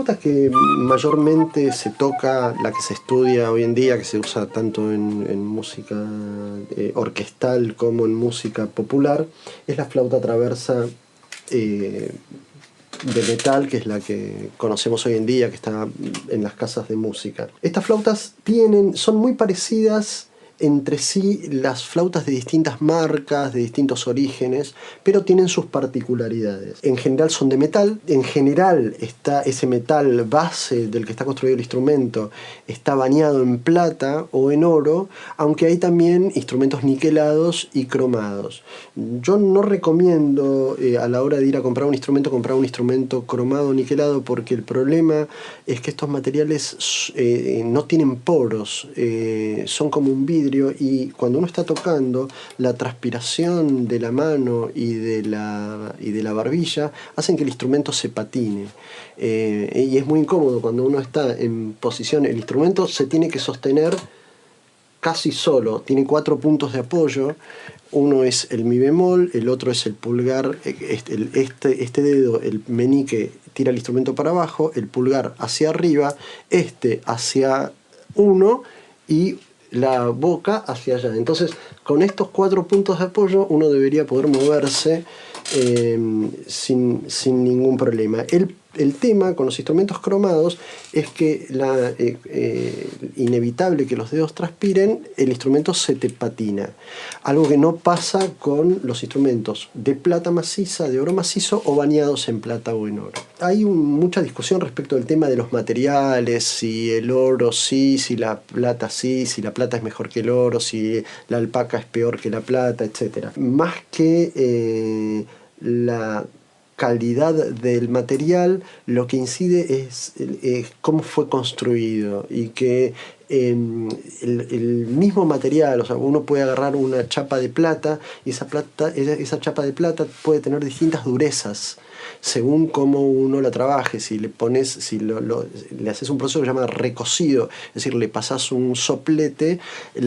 flauta que mayormente se toca, la que se estudia hoy en día, que se usa tanto en música orquestal como en música popular, es la flauta traversa de metal, que es la que conocemos hoy en día, que está en las casas de música. Estas flautas son muy parecidas entre sí las flautas de distintas marcas, de distintos orígenes, pero tienen sus particularidades. En general son de metal, en general ese metal base del que está construido el instrumento está bañado en plata o en oro, aunque hay también instrumentos niquelados y cromados. Yo no recomiendo a la hora de ir a comprar un instrumento cromado o niquelado, porque el problema es que estos materiales no tienen poros, son como un vidrio, y cuando uno está tocando, la transpiración de la mano y de la barbilla hacen que el instrumento se patine. Y es muy incómodo cuando uno está en posición. El instrumento se tiene que sostener casi solo, tiene 4 puntos de apoyo. Uno es el mi bemol, el otro es el pulgar, este dedo, el meñique, tira el instrumento para abajo, el pulgar hacia arriba, hacia uno y la boca hacia allá. Entonces, con estos 4 puntos de apoyo uno debería poder moverse sin ningún problema. El tema con los instrumentos cromados es que inevitable que los dedos transpiren, el instrumento se te patina. Algo que no pasa con los instrumentos de plata maciza, de oro macizo o bañados en plata o en oro. Hay mucha discusión respecto del tema de los materiales, si el oro sí, si la plata sí, si la plata es mejor que el oro, si la alpaca es peor que la plata, etc. Más que la calidad del material, lo que incide es cómo fue construido, y que el mismo material, o sea, uno puede agarrar una chapa de plata y esa chapa de plata puede tener distintas durezas según cómo uno la trabaje. Si le haces un proceso que se llama recocido, es decir, le pasas un soplete, el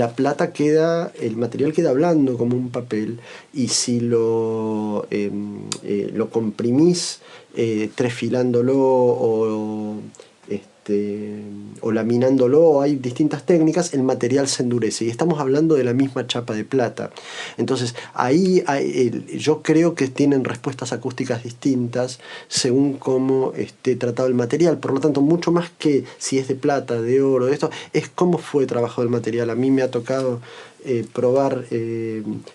material queda blando como un papel, y si lo comprimís trefilándolo o laminándolo, hay distintas técnicas, el material se endurece, y estamos hablando de la misma chapa de plata. Entonces ahí yo creo que tienen respuestas acústicas distintas según cómo esté tratado el material. Por lo tanto, mucho más que si es de plata, de oro, de esto, es cómo fue trabajado el material. A mí me ha tocado probar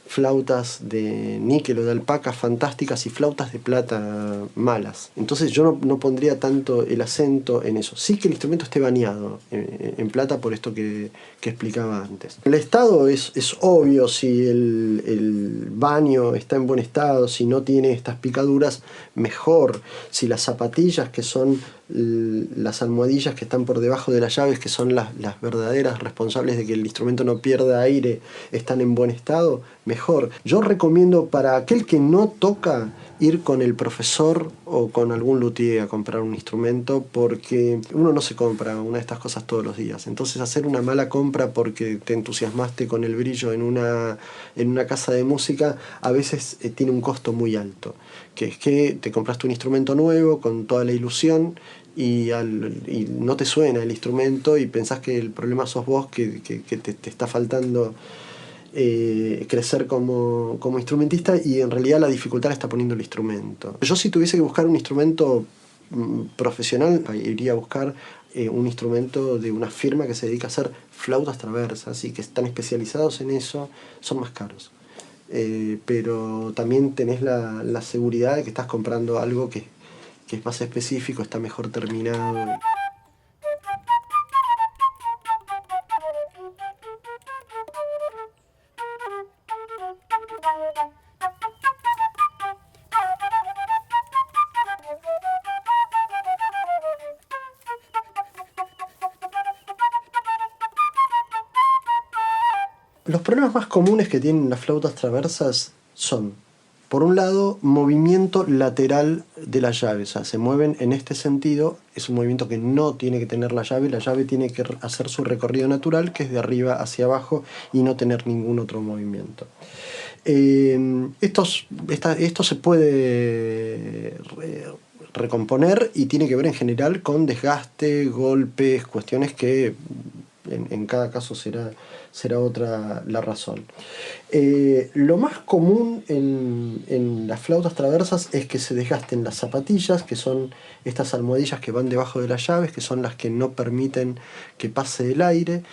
flautas de níquel o de alpaca fantásticas y flautas de plata malas. Entonces yo no pondría tanto el acento en eso. Sí que el instrumento esté bañado en plata, por esto que explicaba antes. El estado es obvio. Si el baño está en buen estado, si no tiene estas picaduras, mejor. Si las zapatillas, que son las almohadillas que están por debajo de las llaves, que son las verdaderas responsables de que el instrumento no pierda aire, están en buen estado, mejor. Yo recomiendo, para aquel que no toca, ir con el profesor o con algún luthier a comprar un instrumento, porque uno no se compra una de estas cosas todos los días. Entonces, hacer una mala compra porque te entusiasmaste con el brillo en una casa de música, a veces tiene un costo muy alto, que es que te compraste un instrumento nuevo con toda la ilusión, y no te suena el instrumento, y pensás que el problema sos vos, que te está faltando crecer como instrumentista, y en realidad la dificultad la está poniendo el instrumento. Yo, si tuviese que buscar un instrumento profesional, iría a buscar un instrumento de una firma que se dedica a hacer flautas traversas, y que están especializados en eso. Son más caros, pero también tenés la seguridad de que estás comprando algo que es más específico, está mejor terminado. Los problemas más comunes que tienen las flautas traversas son, por un lado, movimiento lateral de la llave. O sea, se mueven en este sentido. Es un movimiento que no tiene que tener la llave. La llave tiene que hacer su recorrido natural, que es de arriba hacia abajo, y no tener ningún otro movimiento. Esto se puede recomponer y tiene que ver en general con desgaste, golpes, cuestiones que en cada caso será otra la razón. Lo más común en las flautas traversas es que se desgasten las zapatillas, que son estas almohadillas que van debajo de las llaves, que son las que no permiten que pase el aire.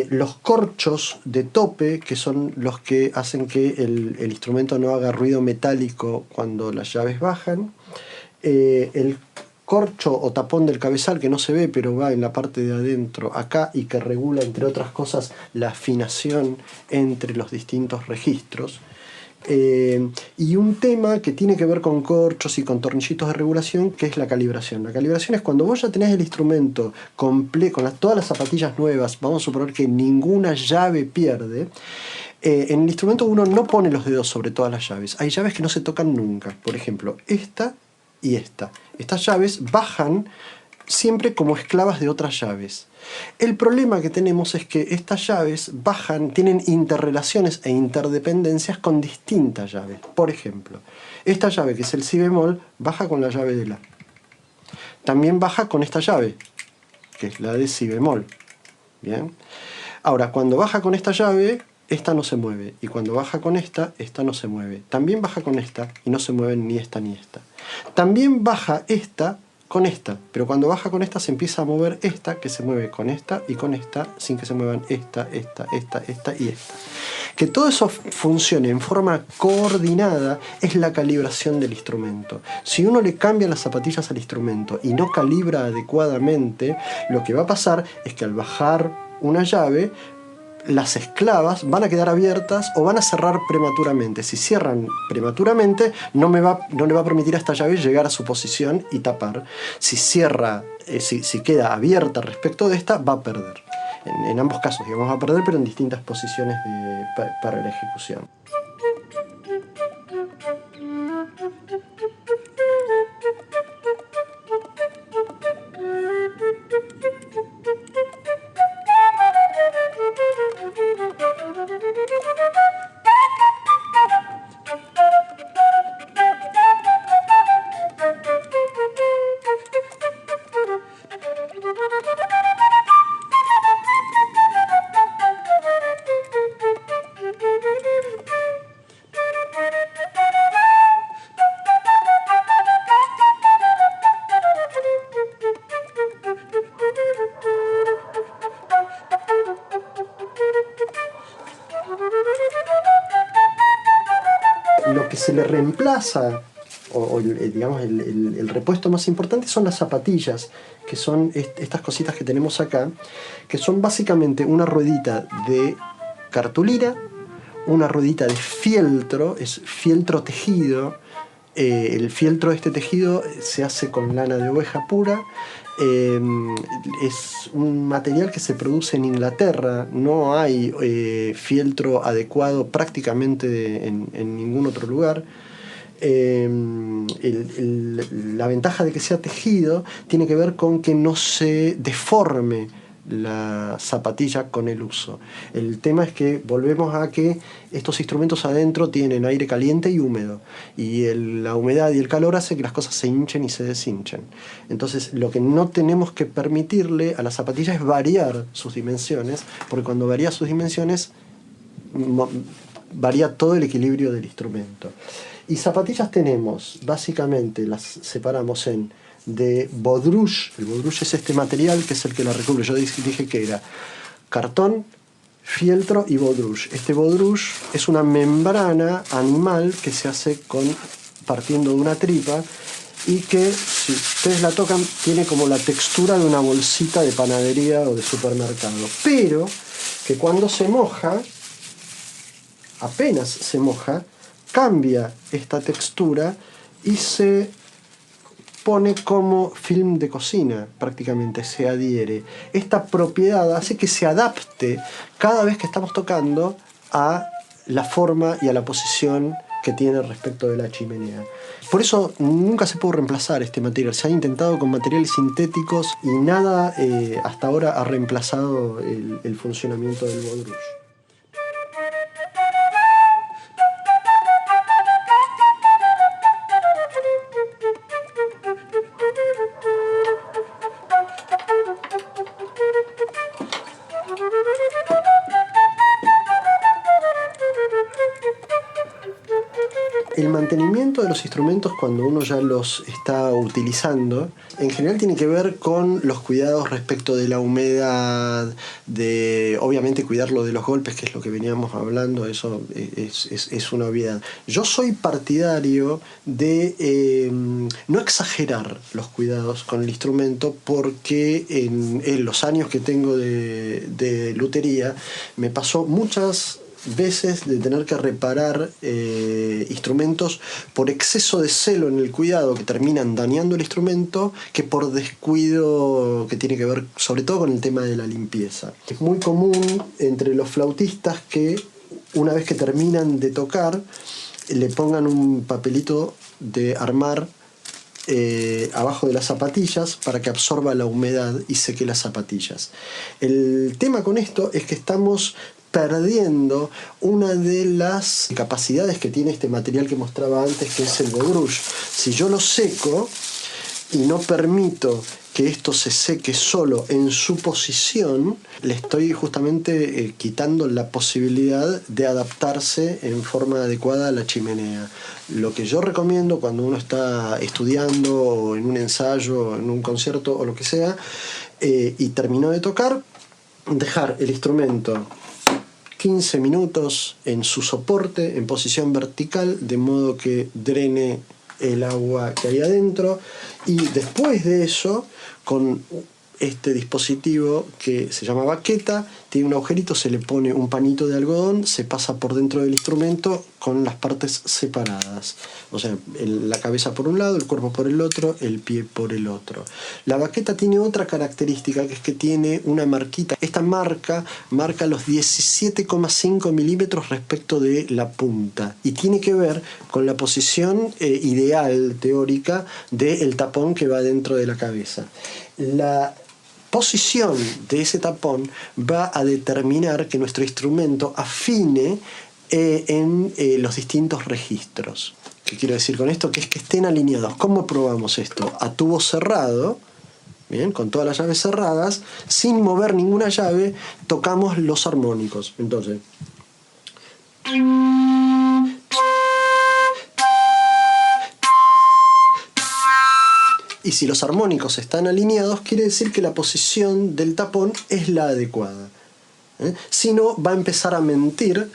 Los corchos de tope, que son los que hacen que el instrumento no haga ruido metálico cuando las llaves bajan. El corcho o tapón del cabezal, que no se ve pero va en la parte de adentro acá y que regula, entre otras cosas, la afinación entre los distintos registros. Y un tema que tiene que ver con corchos y con tornillitos de regulación, que es la calibración. La calibración es cuando vos ya tenés el instrumento completo, con todas las zapatillas nuevas, vamos a suponer que ninguna llave pierde. En el instrumento uno no pone los dedos sobre todas las llaves. Hay llaves que no se tocan nunca. Por ejemplo, esta y esta. Estas llaves bajan siempre como esclavas de otras llaves. El problema que tenemos es que estas llaves bajan, tienen interrelaciones e interdependencias con distintas llaves. Por ejemplo, esta llave, que es el si bemol, baja con la llave de la. También baja con esta llave, que es la de si bemol. Bien. Ahora, cuando baja con esta llave, esta no se mueve. Y cuando baja con esta no se mueve. También baja con esta y no se mueven ni esta ni esta. También baja esta con esta, pero cuando baja con esta se empieza a mover esta, que se mueve con esta y con esta, sin que se muevan esta y esta. Que todo eso funcione en forma coordinada es la calibración del instrumento. Si uno le cambia las zapatillas al instrumento y no calibra adecuadamente, lo que va a pasar es que al bajar una llave, las esclavas van a quedar abiertas o van a cerrar prematuramente. Si cierran prematuramente, no le va a permitir a esta llave llegar a su posición y tapar. Si cierra, si queda abierta respecto de esta, va a perder. En ambos casos, digamos, va a perder, pero en distintas posiciones para la ejecución. Lo que se le reemplaza, digamos, el repuesto más importante son las zapatillas, que son estas cositas que tenemos acá, que son básicamente una ruedita de cartulina, una ruedita de fieltro, es fieltro tejido. El fieltro de este tejido se hace con lana de oveja pura. Es un material que se produce en Inglaterra. No hay fieltro adecuado prácticamente en ningún otro lugar. La ventaja de que sea tejido tiene que ver con que no se deforme la zapatilla con el uso. El tema es que volvemos a que estos instrumentos adentro tienen aire caliente y húmedo, y la humedad y el calor hace que las cosas se hinchen y se deshinchen. Entonces lo que no tenemos que permitirle a la zapatilla es variar sus dimensiones, porque cuando varía sus dimensiones varía todo el equilibrio del instrumento. Y zapatillas tenemos, básicamente las separamos en de baudruche. El baudruche es este material que es el que la recubre. Yo dije que era cartón, fieltro y baudruche. Este baudruche es una membrana animal que se hace partiendo de una tripa, y que, si ustedes la tocan, tiene como la textura de una bolsita de panadería o de supermercado, pero que cuando se moja, apenas se moja, cambia esta textura y se pone como film de cocina, prácticamente se adhiere. Esta propiedad hace que se adapte cada vez que estamos tocando a la forma y a la posición que tiene respecto de la chimenea. Por eso nunca se puede reemplazar este material. Se ha intentado con materiales sintéticos y nada hasta ahora ha reemplazado el funcionamiento del baudruche. El mantenimiento de los instrumentos cuando uno ya los está utilizando, en general tiene que ver con los cuidados respecto de la humedad, de obviamente cuidarlo de los golpes, que es lo que veníamos hablando, eso es una obviedad. Yo soy partidario de no exagerar los cuidados con el instrumento, porque en los años que tengo de lutería me pasó muchas veces de tener que reparar instrumentos por exceso de celo en el cuidado, que terminan dañando el instrumento, que por descuido que tiene que ver sobre todo con el tema de la limpieza. Es muy común entre los flautistas que una vez que terminan de tocar le pongan un papelito de armar abajo de las zapatillas para que absorba la humedad y seque las zapatillas. El tema con esto es que estamos perdiendo una de las capacidades que tiene este material que mostraba antes, que es el de brush. Si yo lo seco y no permito que esto se seque solo en su posición, le estoy justamente quitando la posibilidad de adaptarse en forma adecuada a la chimenea. Lo que yo recomiendo cuando uno está estudiando o en un ensayo, en un concierto o lo que sea, y terminó de tocar, dejar el instrumento 15 minutos en su soporte, en posición vertical, de modo que drene el agua que hay adentro, y después de eso, con este dispositivo que se llama baqueta, tiene un agujerito, se le pone un pañito de algodón, se pasa por dentro del instrumento con las partes separadas. O sea, la cabeza por un lado, el cuerpo por el otro, el pie por el otro. La baqueta tiene otra característica, que es que tiene una marquita. Esta marca marca los 17,5 milímetros respecto de la punta, y tiene que ver con la posición ideal teórica del tapón que va dentro de la cabeza. La posición de ese tapón va a determinar que nuestro instrumento afine en los distintos registros. ¿Qué quiero decir con esto? Que es que estén alineados. ¿Cómo probamos esto? A tubo cerrado, bien, con todas las llaves cerradas, sin mover ninguna llave, tocamos los armónicos. Entonces, y si los armónicos están alineados, quiere decir que la posición del tapón es la adecuada. Si no, va a empezar a mentir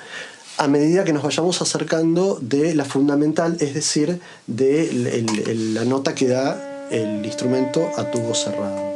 a medida que nos vayamos acercando de la fundamental, es decir, de la nota que da el instrumento a tubo cerrado.